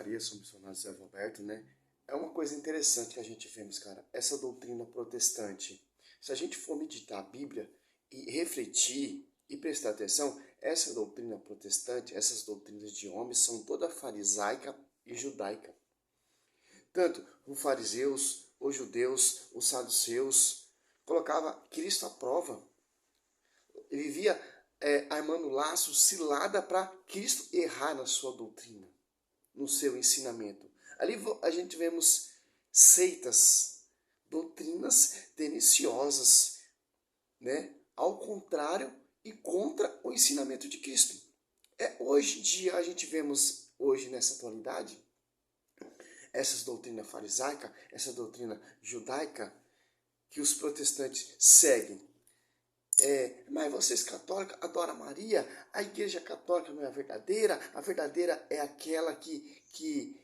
Maria, sou missionário Zé Roberto, né? É uma coisa interessante que a gente vemos, cara, essa doutrina protestante. Se a gente for meditar a Bíblia e refletir e prestar atenção, essa doutrina protestante, essas doutrinas de homens são toda farisaica e judaica. Tanto os fariseus, os judeus, os saduceus, colocava Cristo à prova. Ele vivia armando laços, cilada para Cristo errar na sua doutrina, no seu ensinamento. Ali a gente vemos seitas, doutrinas teniciosas, né? Ao contrário e contra o ensinamento de Cristo. Hoje em dia a gente vemos, hoje nessa atualidade, essas doutrinas farisaicas, essa doutrina judaica, que os protestantes seguem. Mas vocês católicos adoram Maria, a igreja católica não é a verdadeira é aquela que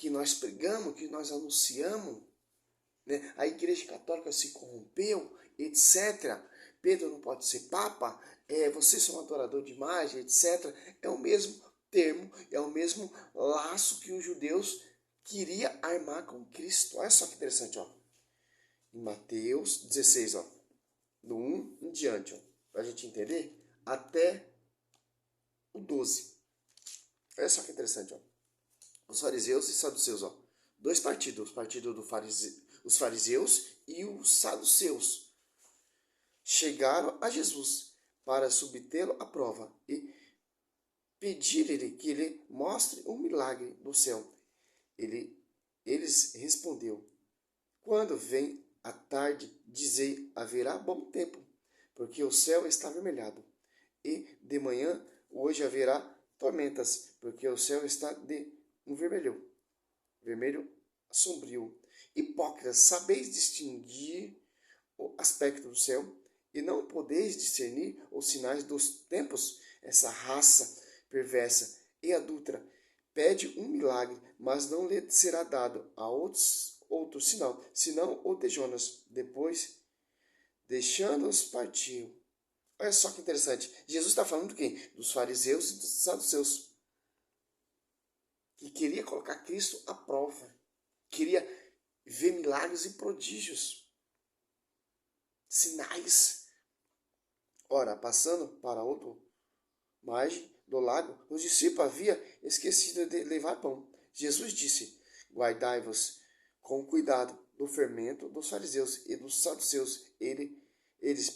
nós pregamos, que nós anunciamos, né? A igreja católica se corrompeu, etc. Pedro não pode ser papa, vocês são adorador de imagem, etc. É o mesmo termo, é o mesmo laço que os judeus queriam armar com Cristo. Olha só que interessante, ó. Em Mateus 16, ó, do 1 em diante, para a gente entender, até o 12. Olha só que interessante, ó. Os fariseus e saduceus, ó. Dois partidos, o partido dos fariseus e os saduceus. Chegaram a Jesus para submetê-lo à prova e pedir-lhe que lhe mostre um milagre do céu. Eles respondeu: quando vem a tarde, dizei, haverá bom tempo, porque o céu está avermelhado. E de manhã, hoje haverá tormentas, porque o céu está de um vermelho sombrio. Hipócritas, sabeis distinguir o aspecto do céu, e não podeis discernir os sinais dos tempos? Essa raça perversa e adúltera pede um milagre, mas não lhe será dado a outro sinal, senão o de Jonas. Depois, deixando-os, partiu. Olha só que interessante. Jesus está falando de quem? Dos fariseus e dos saduceus, que queria colocar Cristo à prova, queria ver milagres e prodígios, sinais. Ora, passando para outro margem do lago, os discípulos haviam esquecido de levar pão. Jesus disse: guardai-vos com cuidado do fermento dos fariseus e dos saduceus. Eles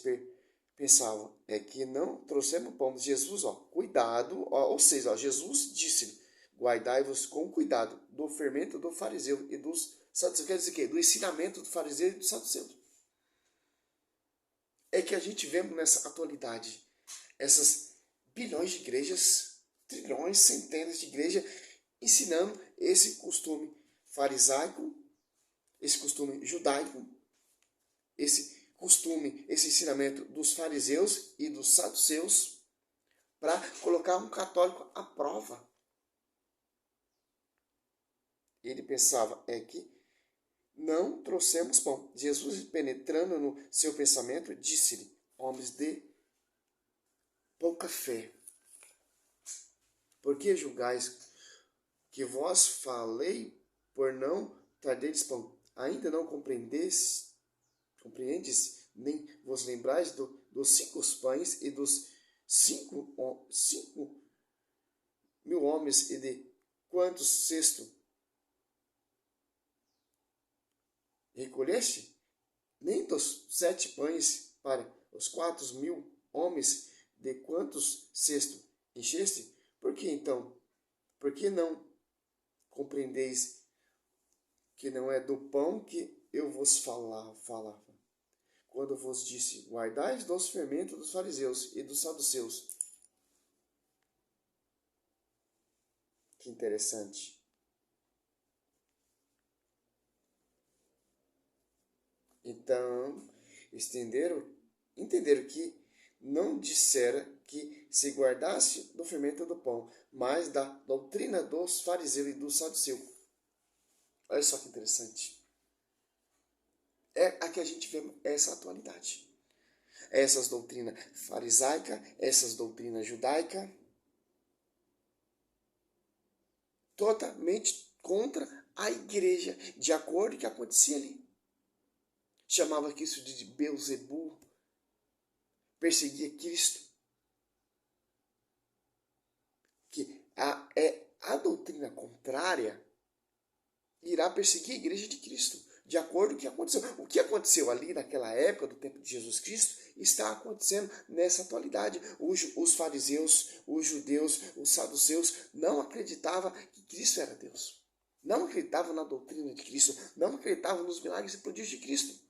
pensavam que não trouxemos pão. Jesus, cuidado, ou seja, Jesus disse: guardai-vos com cuidado do fermento do fariseu e dos saduceus. Quer dizer o quê? Do ensinamento do fariseu e do saduceu. É que a gente vê nessa atualidade essas bilhões de igrejas, trilhões, centenas de igrejas, ensinando esse costume farisaico, esse costume judaico, esse costume, esse ensinamento dos fariseus e dos saduceus, para colocar um católico à prova. Ele pensava que não trouxemos pão. Jesus, penetrando no seu pensamento, disse-lhe: homens de pouca fé, por que julgais que vós falei por não trazeres pão? Ainda não compreendes, nem vos lembrais dos 5 pães e dos 5.000 homens, e de quantos cestos recolheste? Nem dos 7 pães para os 4.000 homens, de quantos cestos encheste? Por que então? Por que não compreendeis que não é do pão que eu vos falava? Quando vos disse: guardai dos fermentos dos fariseus e dos saduceus. Que interessante. Então, entenderam que não dissera que se guardasse do fermento do pão, mas da doutrina dos fariseus e dos saduceus. Olha só que interessante. Aqui a gente vê essa atualidade. Essas doutrinas farisaicas, essas doutrinas judaicas, totalmente contra a igreja, de acordo com o que acontecia ali. Chamava Cristo de Beelzebul, perseguia Cristo. Que a doutrina contrária irá perseguir a igreja de Cristo, de acordo com o que aconteceu. O que aconteceu ali naquela época, do tempo de Jesus Cristo, está acontecendo nessa atualidade. Os fariseus, os judeus, os saduceus não acreditavam que Cristo era Deus. Não acreditavam na doutrina de Cristo, não acreditavam nos milagres e prodígios de Cristo.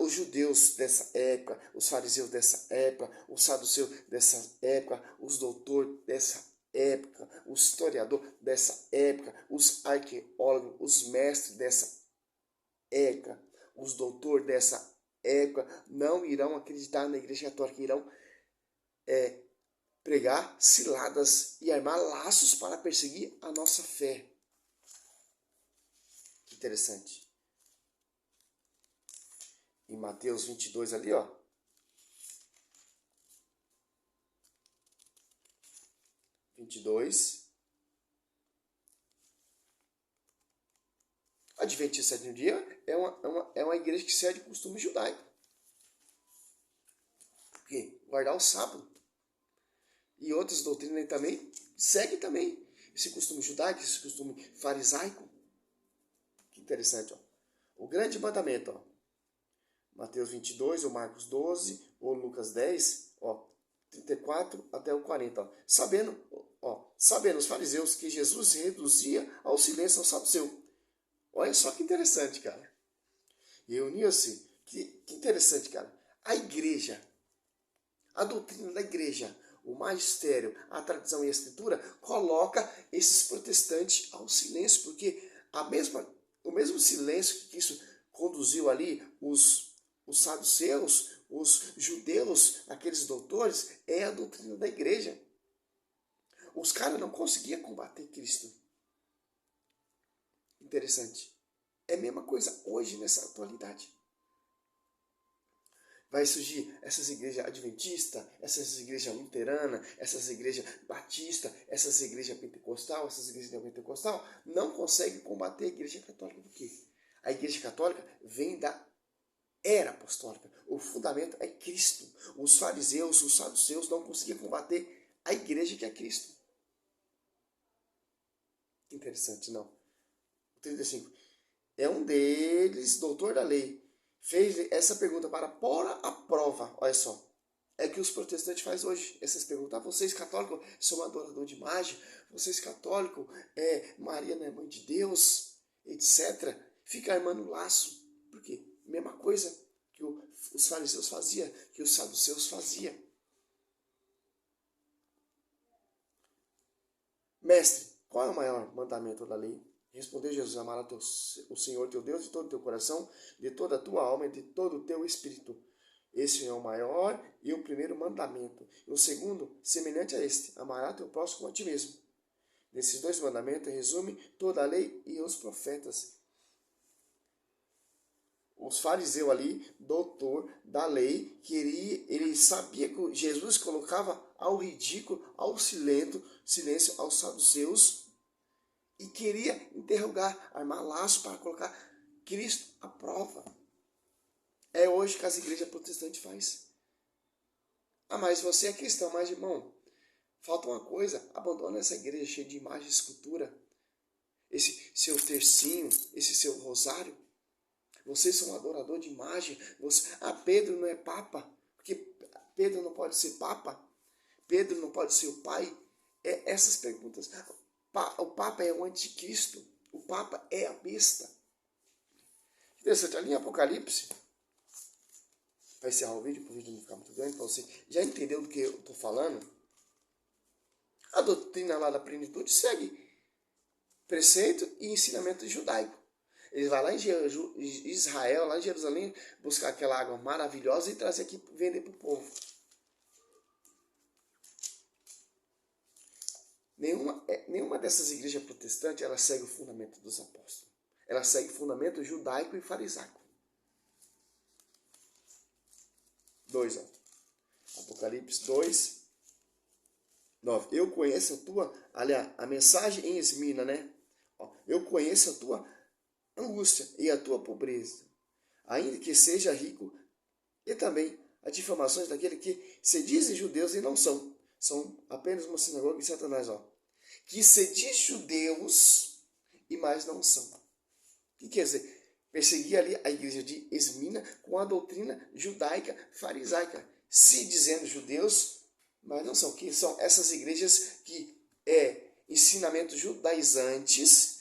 Os judeus dessa época, os fariseus dessa época, os saduceus dessa época, os doutores dessa época, os historiadores dessa época, os arqueólogos, os mestres dessa época, os doutores dessa época não irão acreditar na Igreja Católica, irão pregar ciladas e armar laços para perseguir a nossa fé. Que interessante. Em Mateus 22 ali, ó. Adventista de um dia é uma igreja que segue o costume judaico. Por quê? Guardar o sábado. E outras doutrinas também seguem também esse costume judaico, esse costume farisaico. Que interessante, ó. O grande mandamento, ó. Mateus 22, ou Marcos 12, ou Lucas 10, ó, 34 até o 40. Ó. Sabendo os fariseus que Jesus se reduzia ao silêncio ao saduceu. Olha só que interessante, cara. Reuniu-se, que interessante, cara. A igreja, a doutrina da igreja, o magistério, a tradição e a escritura coloca esses protestantes ao silêncio, porque o mesmo silêncio que isso conduziu ali os saduceus, os judeus, aqueles doutores, é a doutrina da igreja. Os caras não conseguiam combater Cristo. Interessante. É a mesma coisa hoje nessa atualidade. Vai surgir essas igrejas adventistas, essas igrejas luteranas, essas igrejas batistas, essas igrejas pentecostal, essas igrejas neopentecostal, não conseguem combater a igreja católica. Por quê? A igreja católica vem da era apostólica. O fundamento é Cristo. Os fariseus, os saduceus não conseguiam combater a igreja que é Cristo. Interessante, não? 35. É um deles, doutor da lei, fez essa pergunta para pôr à prova. Olha só. É que os protestantes fazem hoje. Essas perguntas. Vocês católicos são adorador de imagem? Vocês católicos, Maria não é mãe de Deus? Etc. Fica armando laço. Por quê? Mesma coisa que os fariseus faziam, que os saduceus faziam. Mestre, qual é o maior mandamento da lei? Respondeu Jesus: amarás o Senhor teu Deus de todo o teu coração, de toda a tua alma e de todo o teu espírito. Esse é o maior e o primeiro mandamento. E o segundo, semelhante a este: amarás teu próximo como a ti mesmo. Nesses dois mandamentos resume toda a lei e os profetas. Os fariseus ali, doutor da lei, ele sabia que Jesus colocava ao ridículo, ao silêncio aos saduceus e queria interrogar, armar laço para colocar Cristo à prova. É hoje que as igrejas protestantes fazem. Mas você é cristão, mas irmão, falta uma coisa: abandona essa igreja cheia de imagem e escultura, esse seu tercinho, esse seu rosário. Vocês são um adorador de imagem. Pedro não é papa, porque Pedro não pode ser papa. Pedro não pode ser o pai. Essas perguntas. O papa é o anticristo. O papa é a besta. Interessante, ali em Apocalipse, para encerrar o vídeo, para o vídeo não ficar muito grande, para você já entendeu do que eu estou falando? A doutrina lá da plenitude segue preceito e ensinamento judaico. Ele vai lá em Israel, lá em Jerusalém, buscar aquela água maravilhosa e trazer aqui e vender para o povo. Nenhuma dessas igrejas protestantes ela segue o fundamento dos apóstolos. Ela segue o fundamento judaico e farisaico. 2, ó. Apocalipse 2, 9. Eu conheço a tua, aliás, a mensagem em Esmina, né? Ó, eu conheço a tua angústia e a tua pobreza, ainda que seja rico, e também as difamações daquele que se dizem judeus e não são, são apenas uma sinagoga de Satanás, ó. Que se diz judeus e mais não são. O que quer dizer? Perseguir ali a igreja de Esmina com a doutrina judaica farisaica, se dizendo judeus, mas não são. Que são essas igrejas que ensinamentos judaizantes,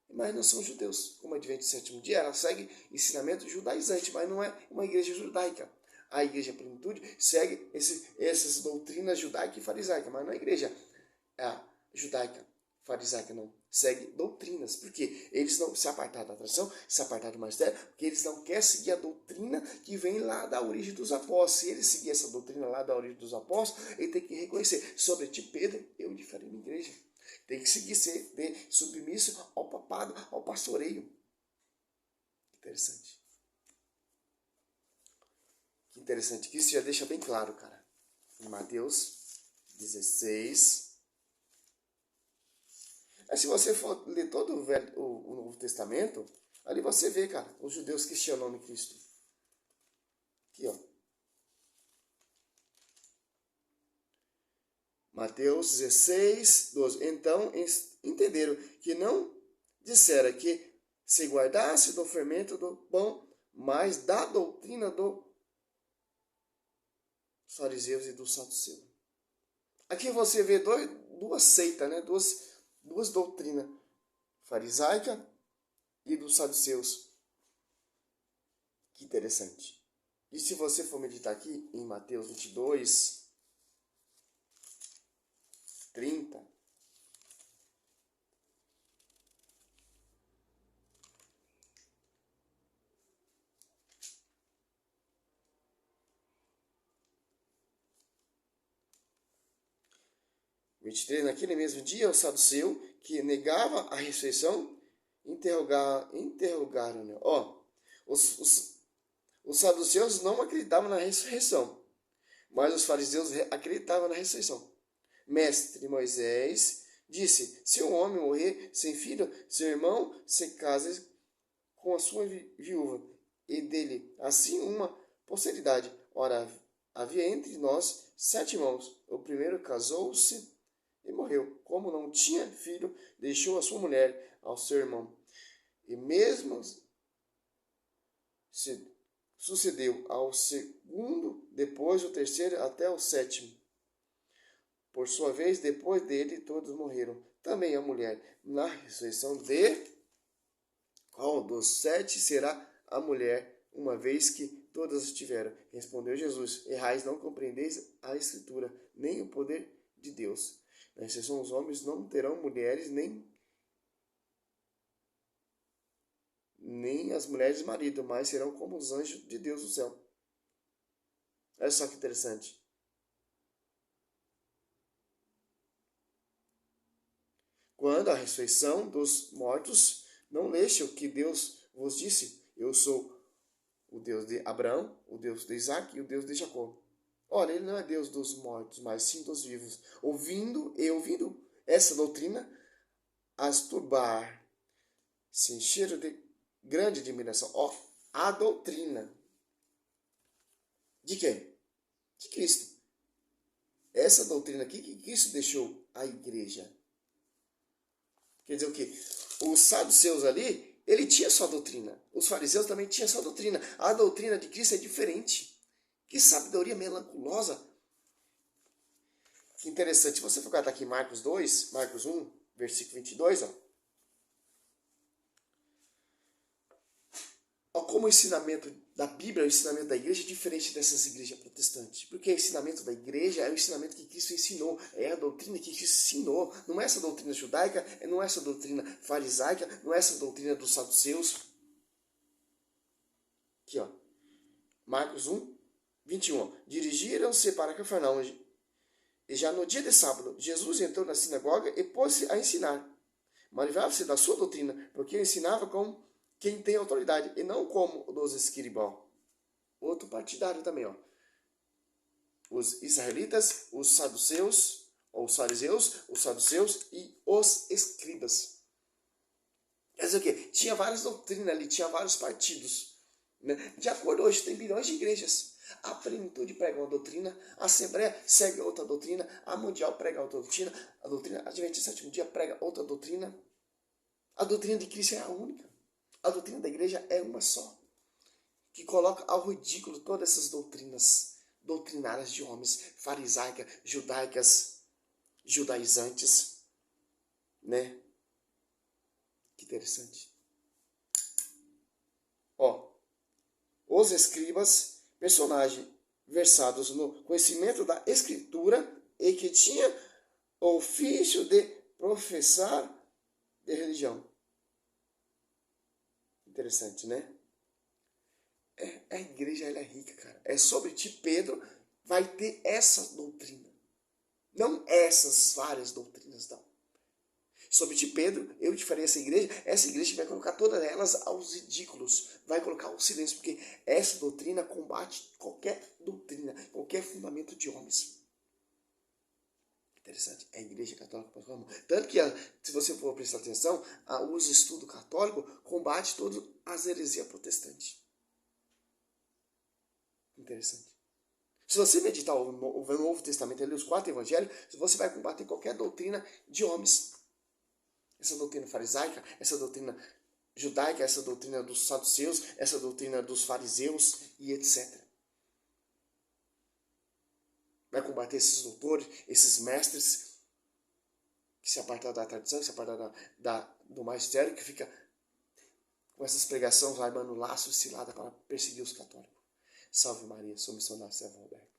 mas não são judeus. Como a Adventista do Sétimo Dia, ela segue ensinamento judaizante, mas não é uma igreja judaica. A igreja Plenitude segue essas doutrinas judaica e farisaica, mas não é a igreja judaica, farisaica, não. Segue doutrinas, porque eles não se apartaram da tradição, se apartaram do magistério, porque eles não querem seguir a doutrina que vem lá da origem dos apóstolos. Se ele seguir essa doutrina lá da origem dos apóstolos, ele tem que reconhecer, sobre ti, Pedro, eu lhe farei uma igreja. Tem que seguir, ser submisso ao papado, ao pastoreio. Interessante. Que interessante, que isso já deixa bem claro, cara. Em Mateus 16. Aí, se você for ler todo o Novo Testamento, ali você vê, cara, os judeus questionando em Cristo. Aqui, ó. Mateus 16, 12. Então entenderam que não dissera que se guardasse do fermento do pão, mas da doutrina dos fariseus e dos saduceus. Aqui você vê duas seitas, né? Duas doutrinas, farisaica e dos saduceus. Que interessante. E se você for meditar aqui em Mateus 22, 30, naquele mesmo dia, o saduceu, que negava a ressurreição, interrogaram, né? Ó, os saduceus não acreditavam na ressurreição, mas os fariseus acreditavam na ressurreição. Mestre Moisés disse, se um homem morrer sem filho, seu irmão se casa com a sua viúva, e dele assim uma posteridade. Ora, havia entre nós 7 irmãos. O primeiro casou-se e morreu. Como não tinha filho, deixou a sua mulher ao seu irmão. E mesmo se sucedeu ao segundo, depois o terceiro, até o sétimo. Por sua vez, depois dele, todos morreram. Também a mulher, na ressurreição de qual dos 7 será a mulher, uma vez que todas estiveram? Respondeu Jesus, errais, não compreendeis a Escritura, nem o poder de Deus. Na ressurreição, os homens não terão mulheres, nem as mulheres marido, mas serão como os anjos de Deus do céu. Olha só que interessante. Quando a ressurreição dos mortos, não leste o que Deus vos disse? Eu sou o Deus de Abraão, o Deus de Isaac e o Deus de Jacó. Ora, ele não é Deus dos mortos, mas sim dos vivos. Ouvindo essa doutrina, as turbar, se encheram de grande admiração. Ó, a doutrina. De quem? De Cristo. Essa doutrina aqui que Cristo deixou à igreja. Quer dizer o quê? Os saduceus ali, ele tinha sua doutrina. Os fariseus também tinham sua doutrina. A doutrina de Cristo é diferente. Que sabedoria melanculosa. Que interessante. Se você for catar aqui Marcos 2, Marcos 1, versículo 22, ó. Ó, como o ensinamento da Bíblia, o ensinamento da igreja é diferente dessas igrejas protestantes. Porque o ensinamento da igreja é o ensinamento que Cristo ensinou. É a doutrina que Cristo ensinou. Não é essa doutrina judaica, não é essa doutrina farisaica, não é essa doutrina dos saduceus. Aqui, ó. Marcos 1, 21. Dirigiram-se para Cafarnaum. E já no dia de sábado, Jesus entrou na sinagoga e pôs-se a ensinar. Maravilhava-se da sua doutrina, porque ensinava como quem tem autoridade, e não como dos escribão. Outro partidário também, ó. Os israelitas, os saduceus, os fariseus, os saduceus e os escribas. Quer dizer o quê? Tinha várias doutrinas ali, tinha vários partidos. Né? De acordo, hoje tem bilhões de igrejas. A Plenitude prega uma doutrina, a Assembleia segue outra doutrina, a Mundial prega outra doutrina, a doutrina Adventista Sétimo Dia prega outra doutrina. A doutrina de Cristo é a única. A doutrina da igreja é uma só, que coloca ao ridículo todas essas doutrinas doutrinárias de homens, farisaicas, judaicas, judaizantes, né? Que interessante. Ó, os escribas, personagens versados no conhecimento da escritura e que tinha o ofício de professar de religião. Interessante, né? A igreja ela é rica, cara. É sobre ti, Pedro, vai ter essa doutrina. Não essas várias doutrinas, não. Sobre ti, Pedro, eu te farei essa igreja vai colocar todas elas aos ridículos, vai colocar ao silêncio, porque essa doutrina combate qualquer doutrina, qualquer fundamento de homens. Interessante, é a igreja católica. Tanto que, se você for prestar atenção, os estudos católicos combate todas as heresias protestantes. Interessante. Se você meditar o Novo Testamento, ali, os 4 evangelhos, você vai combater qualquer doutrina de homens. Essa doutrina farisaica, essa doutrina judaica, essa doutrina dos saduceus, essa doutrina dos fariseus e etc. Vai combater esses doutores, esses mestres que se apartaram da tradição, que se apartaram do magistério, que fica com essas pregações, vai mano laço, cilada para perseguir os católicos. Salve Maria, sou missionário Sérgio Roberto.